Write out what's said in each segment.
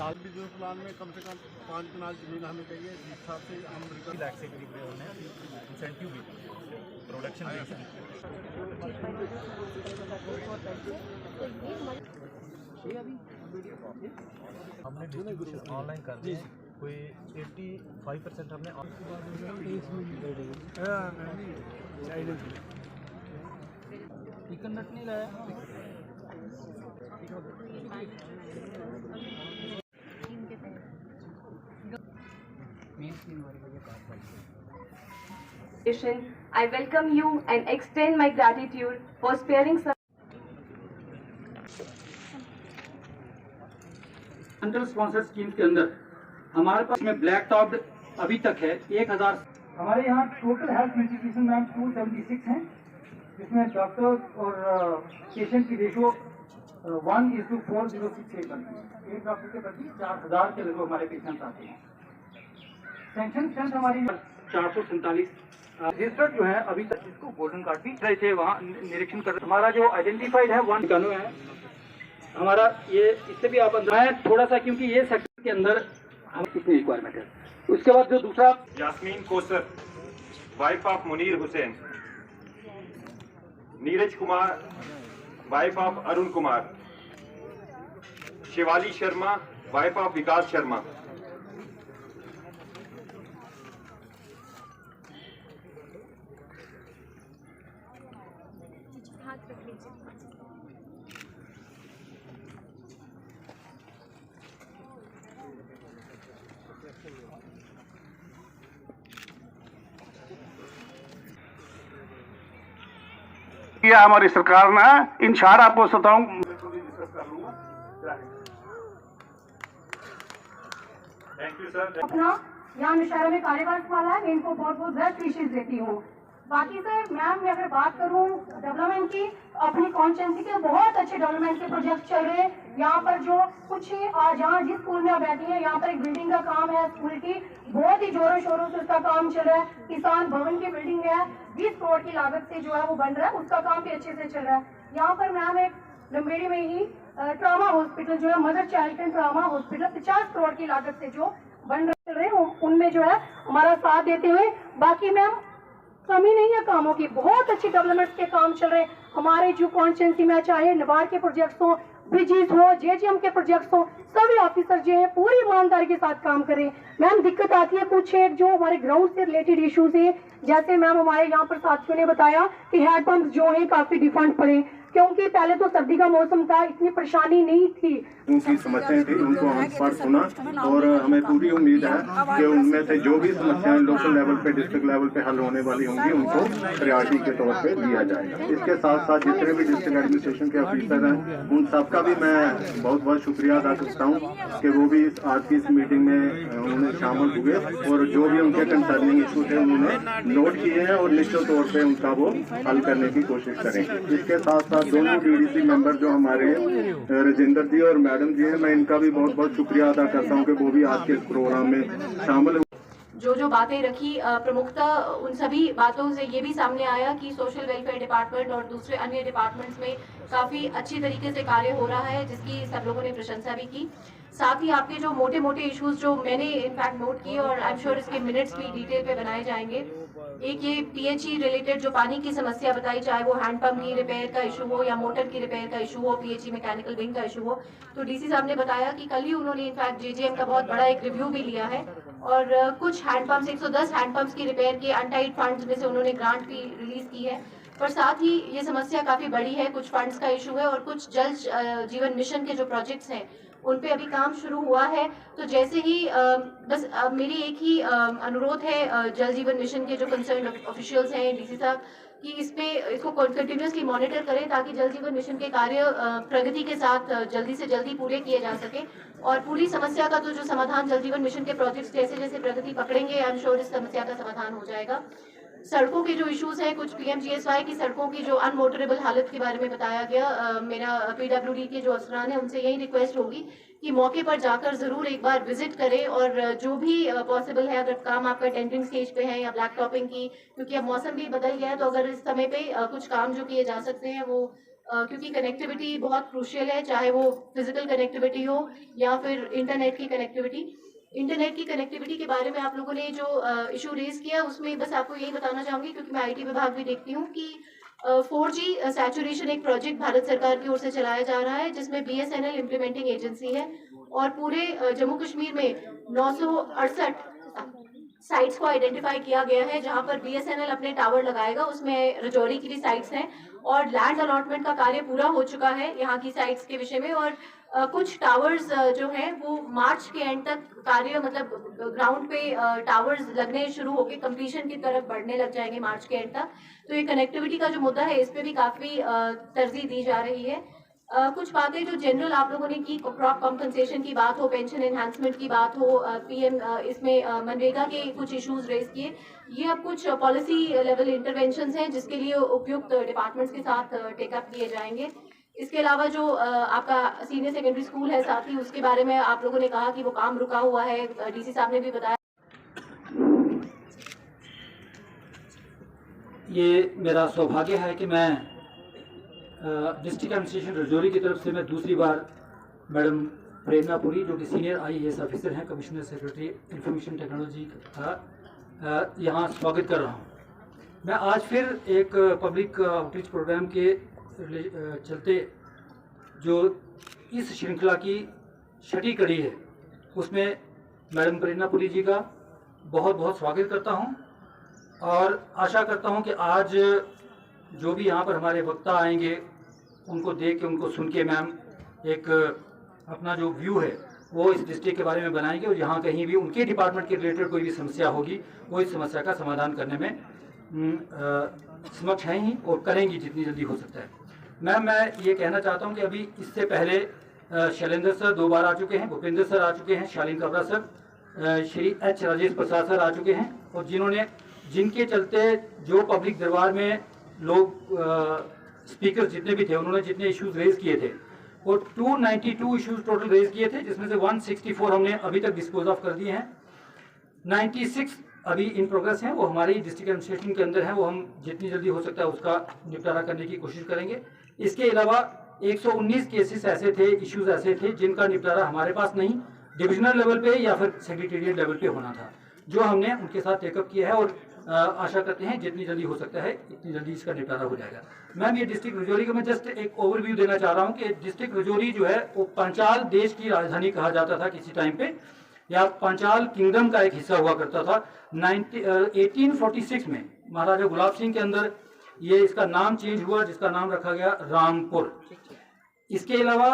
4 business plan में कम से कम 5 कनाल जमीन हमें चाहिए, जिस हिसाब से हम लाख से करीब इंसेंटिव भी प्रोडक्शन हमने डिस्ट्रीब्यूशन ऑनलाइन कर दी, कोई 85% हमने चिकन नट नहीं लाया। I welcome you and extend my gratitude for sparing some central sponsor scheme के अंदर हमारे पास में ब्लैक टॉप अभी तक है 1000। हमारे यहाँ टोटल हेल्थ मल्टीप्लिकेशन मैम 276 हैं, जिसमें डॉक्टर और पेशेंट की रेशो 1:4068 बनती है। एक डॉक्टर के प्रति 4000 के लगभग हमारे पेशेंट आते हैं। सेंक्शन स्ट्रेंथ हमारी 447 रजिस्टर्ड जो है अभी तक, जिसको गोल्डन कार्ड भी रहे थे वहाँ निरीक्षण कर। हमारा जो आइडेंटिफाइड है 1 कानून है हमारा, ये इससे भी आप अंदर थोड़ा सा, क्योंकि ये सेक्टर के अंदर हम कितनी रिक्वायरमेंट है। उसके बाद जो दूसरा Yasmin Kausar wife of Munir Hussain, Neeraj Kumar wife of Arun Kumar, Shivali Sharma wife of Vikas Sharma, किया हमारी सरकार ने। इंशाल्लाह आपको बताऊं अपना यहाँ नौशहरा में कार्यवास वाला है, मैं इनको बहुत बहुत बेस्ट विशेष देती हूँ। बाकी सर मैम मैं अगर बात करूँ डेवलपमेंट की, अपनी कॉन्स्टिट्यूंसी के बहुत अच्छे डेवलपमेंट के प्रोजेक्ट चल रहे हैं। यहाँ पर जो कुछ आज यहाँ जिस स्कूल में आप बैठी हैं, यहाँ पर एक बिल्डिंग का काम है स्कूल की, बहुत ही जोरों शोरों से उसका काम चल रहा है। किसान भवन की बिल्डिंग है, 20 करोड़ की लागत से जो है वो बन रहा है, उसका काम भी अच्छे से चल रहा है। यहाँ पर मैम एक लंबेड़ी में ही ट्रामा हॉस्पिटल जो है mother child and trauma hospital 50 crore की लागत से जो बन रहे हैं, उनमें जो है हमारा साथ देते हुए। बाकी मैम कमी नहीं है कामों की, बहुत अच्छी डेवलपमेंट के काम चल रहे हैं हमारे जो कॉन्स्टिट्यूंसी में, चाहे निबार के प्रोजेक्ट्स हो, ब्रिजेस हो, जेजीएम के प्रोजेक्ट्स हो, सभी ऑफिसर जो है पूरी ईमानदारी के साथ काम करें। मैम दिक्कत आती है कुछ एक जो हमारे ग्राउंड से रिलेटेड इश्यूज है, जैसे मैम हमारे यहाँ पर साथियों ने बताया कि हैंडपंप जो है काफी डिफंड पड़े, क्योंकि पहले तो सर्दी का मौसम था, इतनी परेशानी नहीं थी। उनकी समस्याएं थी, उनको हम पर सुना और हमें पूरी उम्मीद है कि उनमें से जो भी समस्याएं लोकल लेवल पे, डिस्ट्रिक्ट लेवल पे हल होने वाली होंगी, उनको प्रायोरिटी के तौर पे लिया जाएगा। इसके साथ साथ जितने भी डिस्ट्रिक्ट एडमिनिस्ट्रेशन के ऑफिसर हैं, उन सबका भी मैं बहुत बहुत शुक्रिया अदा करता हूँ कि वो भी आज की इस मीटिंग में उन्होंने शामिल हुए और जो भी उनके कंसर्निंग इशू थे उन्होंने नोट किए हैं और निश्चित तौर पर उनका वो हल करने की कोशिश करेंगे। इसके साथ साथ दोनों डीडीसी मेंबर जो हमारे राजेंद्र जी और मैडम जी हैं, मैं इनका भी बहुत बहुत शुक्रिया अदा करता हूं कि वो भी आज के प्रोग्राम में शामिल हुए। जो बातें रखी प्रमुखता उन सभी बातों से ये भी सामने आया कि सोशल वेलफेयर डिपार्टमेंट और दूसरे अन्य डिपार्टमेंट्स में काफ़ी अच्छी तरीके से कार्य हो रहा है, जिसकी सब लोगों ने प्रशंसा भी की। साथ ही आपके जो मोटे मोटे इश्यूज जो मैंने इनफैक्ट नोट किए और आई एम श्योर इसके मिनट्स भी डिटेल पे बनाए जाएंगे। एक ये पीएचई रिलेटेड जो पानी की समस्या बताई, चाहे वो हैंडपंप की रिपेयर का इशू हो या मोटर की रिपेयर का इशू हो, पीएचई मैकेनिकल विंग का इशू हो, तो डीसी साहब ने बताया कि कल ही उन्होंने इनफैक्ट जेजेएम का बहुत बड़ा एक रिव्यू भी लिया है और कुछ हैंडपंप्स 110 हैंडपंप्स की रिपेयर के अनटाइड फंड्स में से उन्होंने ग्रांट भी रिलीज की है। पर साथ ही ये समस्या काफी बड़ी है, कुछ फंड्स का इशू है और कुछ जल जीवन मिशन के जो प्रोजेक्ट्स हैं उन पे अभी काम शुरू हुआ है। तो जैसे ही बस मेरी एक ही अनुरोध है जल जीवन मिशन के जो कंसर्न ऑफिशियल्स हैं, डीसी साहब, कि इसको कंटिन्यूसली मॉनिटर करें ताकि जल जीवन मिशन के कार्य प्रगति के साथ जल्दी से जल्दी पूरे किए जा सके और पूरी समस्या का तो जो समाधान जल जीवन मिशन के प्रोजेक्ट्स जैसे जैसे प्रगति पकड़ेंगे, आई एम श्योर इस समस्या का समाधान हो जाएगा। सड़कों के जो इश्यूज हैं, कुछ पीएमजीएसवाई की सड़कों की जो अनमोटरेबल हालत के बारे में बताया गया, मेरा पीडब्ल्यूडी के जो अफसरान है उनसे यही रिक्वेस्ट होगी कि मौके पर जाकर जरूर एक बार विजिट करें और जो भी पॉसिबल है, अगर काम आपका टेंडरिंग स्टेज पे है या ब्लैक टॉपिंग की, क्योंकि अब मौसम भी बदल गया है, तो अगर इस समय पे कुछ काम जो किए जा सकते हैं वो क्योंकि कनेक्टिविटी बहुत क्रूशियल है, चाहे वो फिजिकल कनेक्टिविटी हो या फिर इंटरनेट की कनेक्टिविटी। इंटरनेट की कनेक्टिविटी के बारे में आप लोगों ने जो इशू रेज किया, उसमें बस आपको यही बताना चाहूँगी, क्योंकि मैं IT विभाग भी देखती हूँ, कि 4G सैचुरेशन एक प्रोजेक्ट भारत सरकार की ओर से चलाया जा रहा है, जिसमें BSNL इम्प्लीमेंटिंग एजेंसी है और पूरे जम्मू कश्मीर में 968 साइट्स को आइडेंटिफाई किया गया है जहां पर BSNL अपने टावर लगाएगा। उसमें रजौरी की भी साइट्स हैं और लैंड अलॉटमेंट का कार्य पूरा हो चुका है यहाँ की साइट्स के विषय में। और कुछ टावर्स जो हैं वो मार्च के एंड तक कार्य, मतलब ग्राउंड पे टावर्स लगने शुरू होकर कंप्लीशन की तरफ बढ़ने लग जाएंगे मार्च के एंड तक। तो ये कनेक्टिविटी का जो मुद्दा है, इस पे भी काफी तरजीह दी जा रही है। कुछ बातें जो जनरल आप लोगों ने की, क्रॉप कॉम्पनसेशन की बात हो, पेंशन एनहांसमेंट की बात हो, PM इसमें मनरेगा के कुछ इश्यूज रेज किए। ये अब कुछ पॉलिसी लेवल इंटरवेंशंस हैं जिसके लिए उपयुक्त डिपार्टमेंट्स के साथ टेकअप किए जाएंगे। इसके अलावा जो आपका सीनियर सेकेंडरी स्कूल है साथ ही, उसके बारे में आप लोगों ने कहा कि वो काम रुका हुआ है, DC साहब ने भी बताया। ये मेरा सौभाग्य है कि मैं डिस्ट्रिक्ट एडमिनिस्ट्रेशन रजौरी की तरफ से मैं दूसरी बार मैडम प्रेरणा पुरी, जो कि सीनियर IAS ऑफिसर हैं, कमिश्नर सेक्रेटरी इंफॉर्मेशन टेक्नोलॉजी का, यहाँ स्वागत कर रहा हूँ। मैं आज फिर एक पब्लिक आउटरीच प्रोग्राम के चलते जो इस श्रृंखला की छठी कड़ी है, उसमें मैडम प्रेरणा पुरी जी का बहुत बहुत स्वागत करता हूँ और आशा करता हूँ कि आज जो भी यहाँ पर हमारे वक्ता आएंगे, उनको देख के, उनको सुन के मैम एक अपना जो व्यू है वो इस डिस्ट्रिक्ट के बारे में बनाएंगे और यहाँ कहीं भी उनके डिपार्टमेंट के रिलेटेड कोई भी समस्या होगी, वो इस समस्या का समाधान करने में समक्ष हैं ही और करेंगी जितनी जल्दी हो सकता है। मैम, मैं ये कहना चाहता हूँ कि अभी इससे पहले शैलेंद्र सर 2 बार आ चुके हैं, भूपेंद्र सर आ चुके हैं, शालीन काबरा सर, श्री H राजेश प्रसाद सर आ चुके हैं, और जिनके चलते जो पब्लिक दरबार में लोग स्पीकर जितने भी थे, उन्होंने जितने इश्यूज रेज किए थे वो 292 इश्यूज टोटल रेज किए थे, जिसमें से 164 हमने अभी तक डिस्पोज ऑफ कर दिए हैं। 96 अभी इन प्रोग्रेस हैं, वो हमारी डिस्ट्रिक्ट एडमिनिस्ट्रेशन के अंदर हैं, वो हम जितनी जल्दी हो सकता है उसका निपटारा करने की कोशिश करेंगे। इसके अलावा 119 केसेस ऐसे थे, इश्यूज ऐसे थे जिनका निपटारा हमारे पास नहीं, डिविजनल लेवल पे या फिर सेक्रेटेरिएट लेवल पे होना था, जो हमने उनके साथ टेकअप किया है और आशा करते हैं जितनी जल्दी हो सकता है इतनी जल्दी इसका निपटारा हो जाएगा। मैम, ये डिस्ट्रिक्ट रजौरी का मैं जस्ट एक ओवरव्यू देना चाह रहा हूँ कि डिस्ट्रिक्ट रजौरी जो है वो पांचाल देश की राजधानी कहा जाता था किसी टाइम पे, या पांचाल किंगडम का एक हिस्सा हुआ करता था। 1846 में महाराजा गुलाब सिंह के अंदर ये इसका नाम चेंज हुआ, जिसका नाम रखा गया रामपुर। इसके अलावा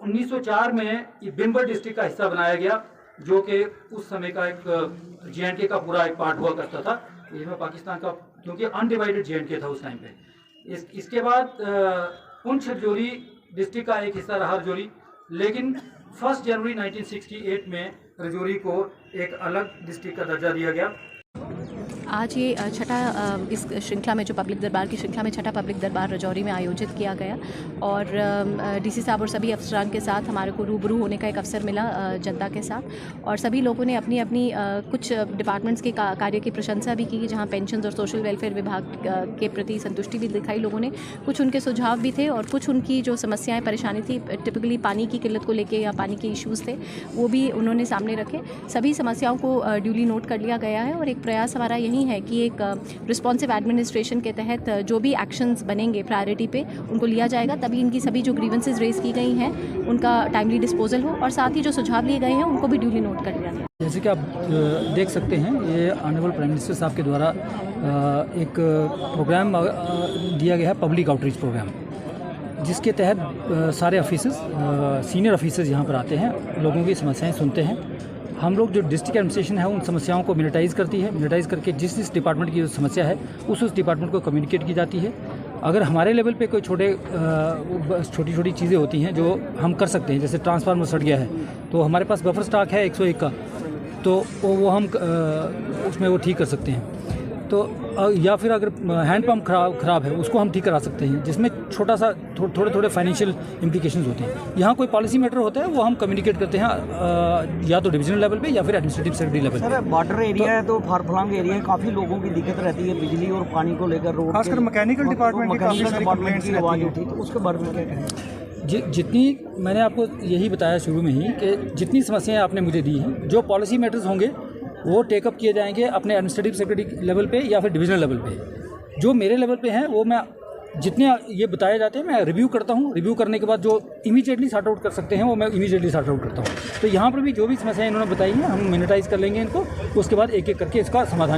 1904 में ये बिनबर डिस्ट्रिक्ट का हिस्सा बनाया गया, जो कि उस समय का एक JNK का पूरा एक पार्ट हुआ करता था, इसमें पाकिस्तान का, क्योंकि अनडिवाइडेड JNK था उस टाइम पे। इसके बाद पुंछ रजौरी डिस्ट्रिक्ट का एक हिस्सा रहा रजौरी, लेकिन 1 जनवरी 1968 में रजौरी को एक अलग डिस्ट्रिक्ट का दर्जा दिया गया। आज ये छठा इस श्रृंखला में, जो पब्लिक दरबार की श्रृंखला में छठा पब्लिक दरबार रजौरी में आयोजित किया गया और DC साहब और सभी अफसरान के साथ हमारे को रूबरू होने का एक अवसर मिला जनता के साथ, और सभी लोगों ने अपनी अपनी कुछ डिपार्टमेंट्स के कार्य की प्रशंसा भी की, जहां पेंशन्स और सोशल वेलफेयर विभाग के प्रति संतुष्टि भी दिखाई लोगों ने। कुछ उनके सुझाव भी थे और कुछ उनकी जो समस्याएँ परेशानी थी, टिपिकली पानी की किल्लत को लेकर या पानी के इशूज़ थे, वो भी उन्होंने सामने रखे। सभी समस्याओं को ड्यूली नोट कर लिया गया है और एक प्रयास हमारा यही है कि एक रिस्पॉन्सिव एडमिनिस्ट्रेशन के तहत जो भी एक्शंस बनेंगे प्रायोरिटी पे उनको लिया जाएगा, तभी इनकी सभी जो ग्रीवेंसेस रेज की गई हैं उनका टाइमली डिस्पोजल हो, और साथ ही जो सुझाव लिए गए हैं उनको भी ड्यूली नोट कर लिया जाए। जैसे कि आप देख सकते हैं, ये ऑनरेबल प्राइम मिनिस्टर साहब के द्वारा एक प्रोग्राम दिया गया है, पब्लिक आउटरीच प्रोग्राम, जिसके तहत सारे ऑफिसर्स, सीनियर ऑफिसर्स यहाँ पर आते हैं, लोगों की समस्याएं सुनते हैं। हम लोग जो डिस्ट्रिक्ट एडमिनिस्ट्रेशन है उन समस्याओं को मिनिटाइज करती है, मिनिटाइज करके जिस डिपार्टमेंट की जो समस्या है उस डिपार्टमेंट को कम्युनिकेट की जाती है। अगर हमारे लेवल पे कोई छोटी छोटी चीज़ें होती हैं जो हम कर सकते हैं, जैसे ट्रांसफार्मर सट गया है तो हमारे पास बफर स्टॉक है 101 का, तो वो हम उसमें वो ठीक कर सकते हैं। तो तो या फिर अगर हैंडपम्प खराब है उसको हम ठीक करा सकते हैं, जिसमें छोटा सा थोड़े फाइनेंशियल इम्प्लीकेशंस होते हैं। यहाँ कोई पॉलिसी मैटर होता है वो हम कम्युनिकेट करते हैं या तो डिविजनल लेवल पे या फिर एडमिनिस्ट्रेटिव सेक्रेटरी लेवल पे। सर बॉर्डर एरिया है तो फार-फ्लॉन्ग एरिया है, काफ़ी लोगों की दिक्कत रहती है बिजली और पानी को लेकर, रोड खासकर मैकेनिकल डिपार्टमेंट की काफ़ी सारी कंप्लेंट्स की आवाज़ उठी, तो उसके बारे में क्या कहें? जितनी मैंने आपको यही बताया शुरू में ही कि जितनी समस्याएं आपने मुझे दी हैं, जो पॉलिसी मैटर्स होंगे वो टेकअप किए जाएंगे अपने एडमिनिस्ट्रेटिव सेक्रेटरी लेवल पे या फिर डिविजनल लेवल पे। जो मेरे लेवल पे हैं वो मैं जितने ये बताए जाते हैं मैं रिव्यू करता हूँ। रिव्यू करने के बाद जो इमीडिएटली सॉर्ट आउट कर सकते हैं वो मैं इमीडिएटली सॉर्ट आउट करता हूँ। तो यहाँ पर भी जो भी समस्याएं इन्होंने बताई हैं हम मिनिटाइज कर लेंगे इनको, उसके बाद एक एक करके इसका समाधान